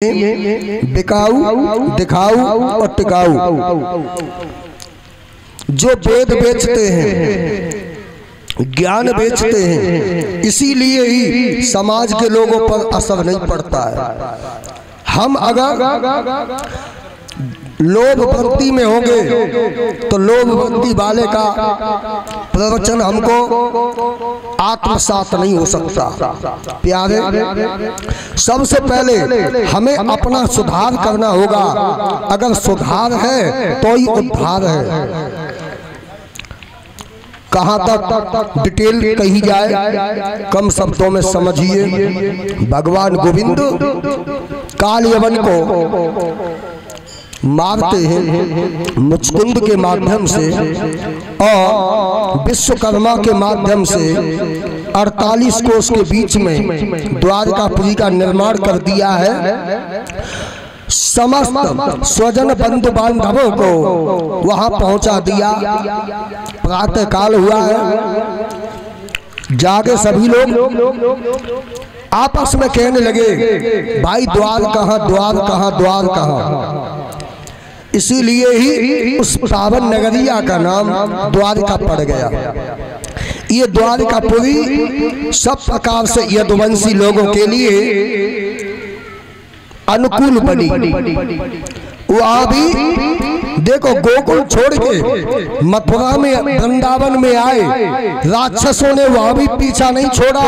बिकाऊ, दिखाऊ और टिकाऊ। जो वेद बेचते हैं, ज्ञान बेचते हैं, इसीलिए ही समाज के लोगों पर असर नहीं पड़ता है। हम अगर लोभ वृत्ति में होंगे तो लोभ वृत्ति वाले का प्रवचन हमको आत्मसात नहीं हो सकता। प्यारे, सबसे पहले हमें अपना सुधार करना होगा। अगर सुधार है तो ही उद्धार है। कहाँ तक डिटेल कही जाए, कम शब्दों में समझिए। भगवान गोविंद काल यवन को मारते हैं मुचकुंद के माध्यम से और विश्वकर्मा के माध्यम से 48 कोस के बीच में द्वारकापुरी का निर्माण कर दिया है। समस्त स्वजन बंधु बांधवों को वहां पहुंचा दिया। प्रातः काल हुआ है, जागे सभी लोग आपस में कहने लगे, भाई द्वार कहाँ, द्वार कहाँ, द्वार कहाँ। इसीलिए ही उस पावन नगरिया का नाम द्वारका पड़ गया। ये द्वारकापुरी सब प्रकार से यदुवंशी लोगों के लिए अनुकूल बनी। वहां भी देखो, गोकुल छोड़ के मथुरा में, वृंदावन में आए राक्षसों ने वहां भी पीछा नहीं छोड़ा,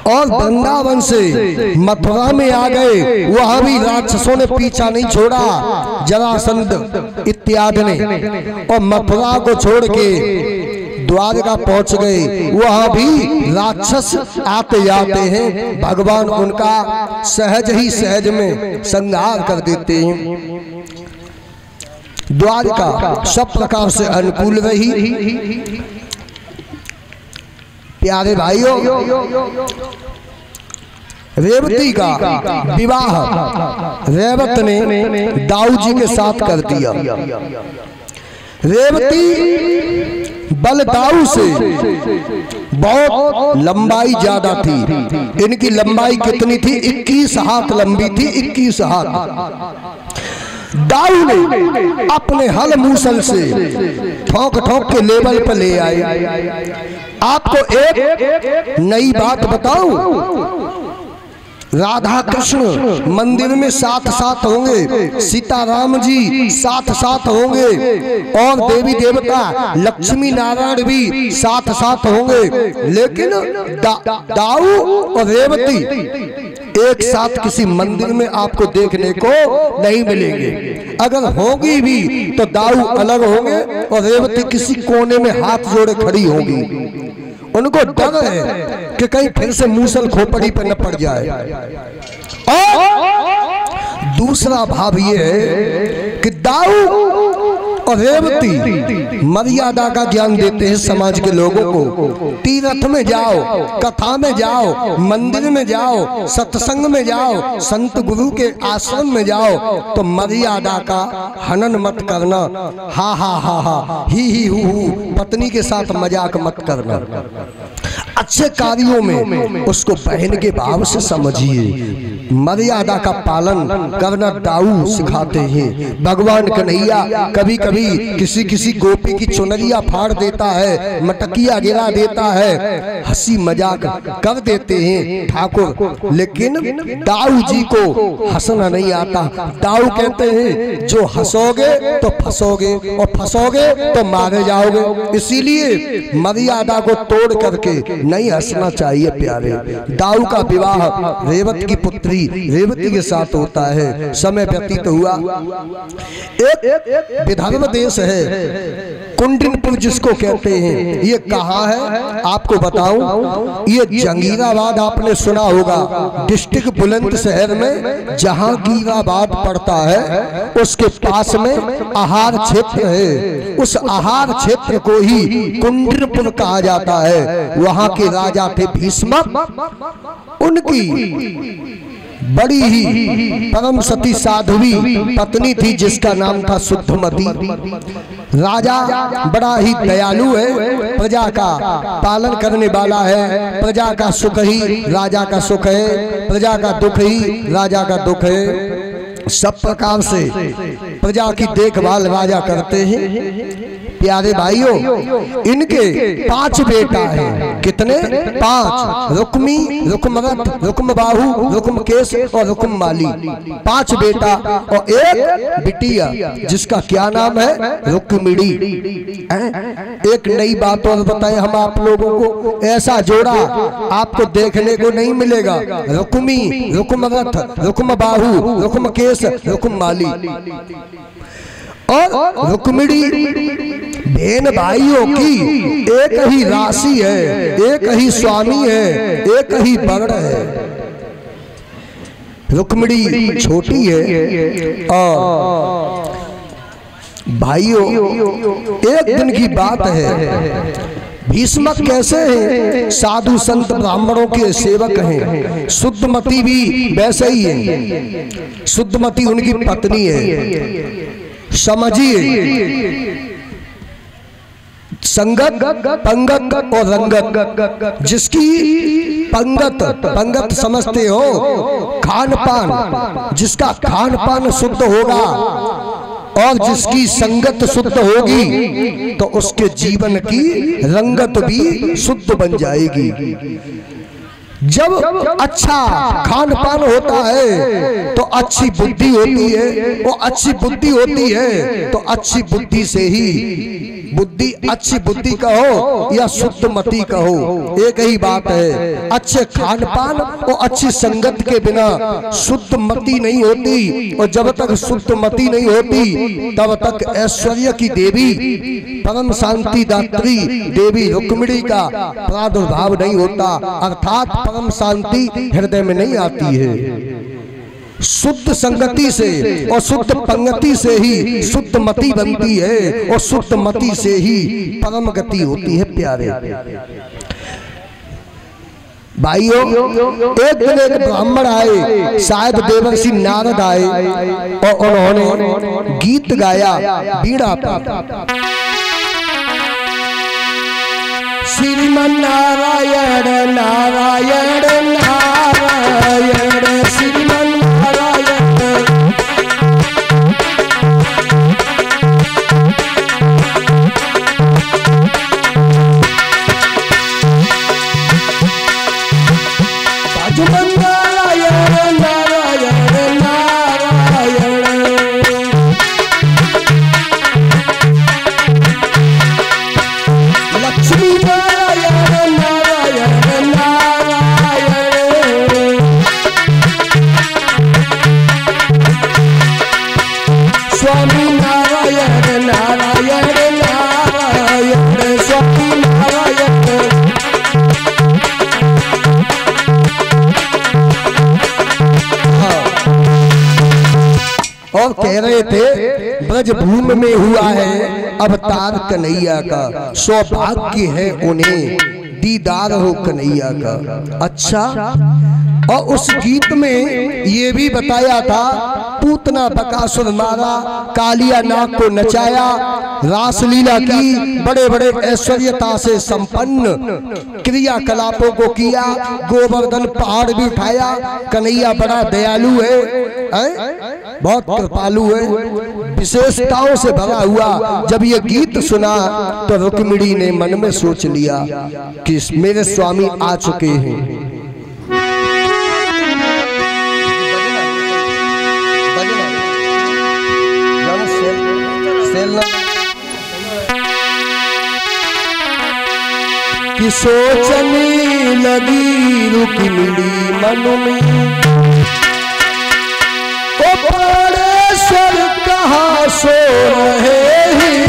और वृंदावन से मथुरा में आ गए, वहां भी राक्षसों ने पीछा नहीं छोड़ा, जरासंध इत्यादि ने। और मथुरा को छोड़ के द्वारका पहुंच गए, वहां भी राक्षस आते जाते हैं। भगवान उनका सहज ही सहज में संहार कर देते हैं। द्वारका सब प्रकार से अनुकूल रही। प्यारे भाइयों, रेवती का विवाह रेवत ने दाऊ जी के साथ कर दिया। रेवती बलदाऊ से बहुत लंबाई ज्यादा थी। इनकी लंबाई कितनी थी? 21 हाथ लंबी थी, 21 हाथ। दाऊ ने अपने हल मूसल से ठोक ठोक के लेवल पर ले आए। आपको एक नई बात बताऊं, राधा कृष्ण मंदिर में साथ साथ होंगे, सीताराम जी साथ साथ होंगे, और देवी देवता लक्ष्मी नारायण भी साथ साथ होंगे। लेकिन दाऊ और रेवती एक साथ किसी मंदिर में आपको देखने को नहीं मिलेंगे। अगर होगी भी तो दाऊ अलग होंगे और रेवती किसी कोने में हाथ जोड़े खड़ी होगी। उनको डर है कि कहीं फिर से मूसल खोपड़ी पर न पड़ जाए। और दूसरा भाव ये है कि दाऊ और रेवती मर्यादा का ज्ञान देते हैं समाज के लोगों को। तीर्थ में जाओ, कथा में जाओ, मंदिर में जाओ, सत्संग में जाओ, संत गुरु के आश्रम में जाओ, तो मर्यादा का हनन मत करना। हा हा हा हा, ही हु, पत्नी के साथ मजाक मत करना। अच्छे कार्यों में उसको बहन के भाव से समझिए। मर्यादा का पालन करना दाऊ सिखाते हैं। भगवान कन्हैया कभी कभी किसी किसी गोपी की चुनरिया फाड़ देता है, मटकिया गिरा देता है, हंसी मजाक कर देते हैं ठाकुर, लेकिन दाऊ जी को हंसना नहीं आता। दाऊ कहते हैं, जो हंसोगे तो फंसोगे और फंसोगे तो मारे जाओगे। इसीलिए मर्यादा को तोड़ करके नहीं हंसना चाहिए। प्यारे, दाऊ का विवाह रेवत की पुत्री रेवती के साथ होता है। समय व्यतीत हुआ। एक विदर्भ देश है कुंडिनपुर जिसको कहते हैं। ये कहाँ है आपको बताऊं? ये जंगीराबाद आपने सुना होगा, डिस्ट्रिक्ट बुलंदशहर में जहांगीराबाद पड़ता है, उसके पास में आहार क्षेत्र है। उस आहार क्षेत्र को ही कुंडिनपुर कहा जाता है। वहां के राजा थे भीष्मक। उनकी बड़ी ही परम सती साध्वी पत्नी थी जिसका नाम था शुद्धमती। राजा बड़ा ही दयालु है, प्रजा का पालन करने वाला है, प्रजा का सुख ही राजा का सुख है, प्रजा का दुख ही राजा का दुख है। सब प्रकार से प्रजा की देखभाल राजा करते हैं। प्यारे भाइयों, इनके 5 बेटा हैं। कितने? 5। रुक्मी, रुक्मरथ, रुक्मबाहु, रुक्मकेश और रुक्ममाली। 5 बेटा और एक बिटिया जिसका क्या नाम है? रुक्मिणी। एक नई बात और बताएं हम आप लोगों को, ऐसा जोड़ा आपको देखने को नहीं मिलेगा। रुक्मी, रुक्मरथ, रुक्मबाहु, रुक्मकेश, रुक्ममाली और रुक्मिणी बहन भाइयों की एक ही राशि है, एक ही स्वामी है, एक ही वर्ण है। रुक्मिणी छोटी है और भाइयों एक दिन की बात है, भीष्मक कैसे हैं? साधु संत ब्राह्मणों के सेवक हैं। शुद्धमती भी वैसे ही है, शुद्धमती उनकी पत्नी है। समझिए, संगत, पंगत और रंगत। जिसकी पंगत समझते हो, खान पान, जिसका खान पान शुद्ध होगा और जिसकी संगत शुद्ध होगी तो उसके जीवन की रंगत भी शुद्ध बन जाएगी। जब अच्छा खान पान होता है तो अच्छी बुद्धि होती है, वो अच्छी बुद्धि होती है तो अच्छी बुद्धि से ही बुद्धि, अच्छी बुद्धि कहो या शुद्ध मति कहो, एक ही बात है। अच्छे खान पान और अच्छी संगत के बिना शुद्ध मति नहीं होती, और जब तक शुद्ध मति नहीं होती तब तक ऐश्वर्य की देवी परम शांति दात्री देवी रुक्मिणी का प्रादुर्भाव नहीं होता, अर्थात परम शांति हृदय में नहीं आती है। शुद्ध संगति से और शुद्ध पंगति से ही शुद्ध मति बनती है और शुद्ध मति से ही परम गति होती है। प्यारे भाइयों, एक दिन एक ब्राह्मण आए, शायद देवर्षि नारद आए और उन्होंने गीत गाया बीड़ा पर। श्रीमन नारायण नारायण नारायण, श्रीमन और कह रहे थे ब्रज भूमि में हुआ है अवतार कन्हैया का, सौभाग्य है उन्हें दीदार हो कन्हैया का। अच्छा, और उस गीत में ये भी बताया था पूतना बकासुर मारा, कालिया नाग को नचाया, रासलीला की, बड़े बड़े ऐश्वर्यता से संपन्न क्रियाकलापों को किया, गोवर्धन पहाड़ भी उठाया। कन्हैया बड़ा दयालु है, बहुत कृपालु है, विशेषताओं से भरा हुआ। जब ये गीत सुना तो रुक्मिणी ने मन में सोच लिया कि मेरे स्वामी आ चुके हैं। कि सोचने लगी रुक्मिणी मन में, ओ प्राणेश्वर कहाँ सो रहे हैं।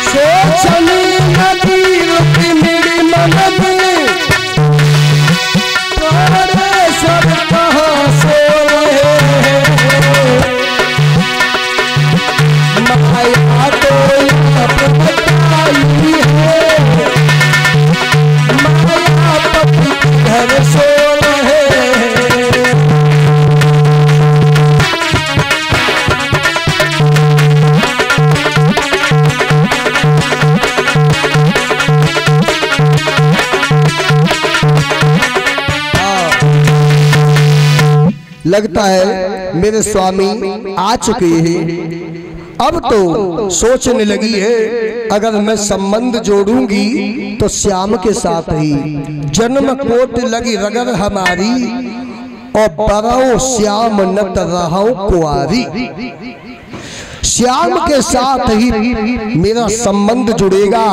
सोचने लगी रुक्मिणी मन में, प्राणेश्वर कहाँ सो रहे हैं। लगता है मेरे स्वामी आ चुके हैं। अब तो सोचने लगी है अगर मैं संबंध जोड़ूंगी तो श्याम के साथ ही, जन्म कोट लगी रगर हमारी और बरौ श्याम नत रहो कुआरी। श्याम के साथ ही मेरा संबंध जुड़ेगा।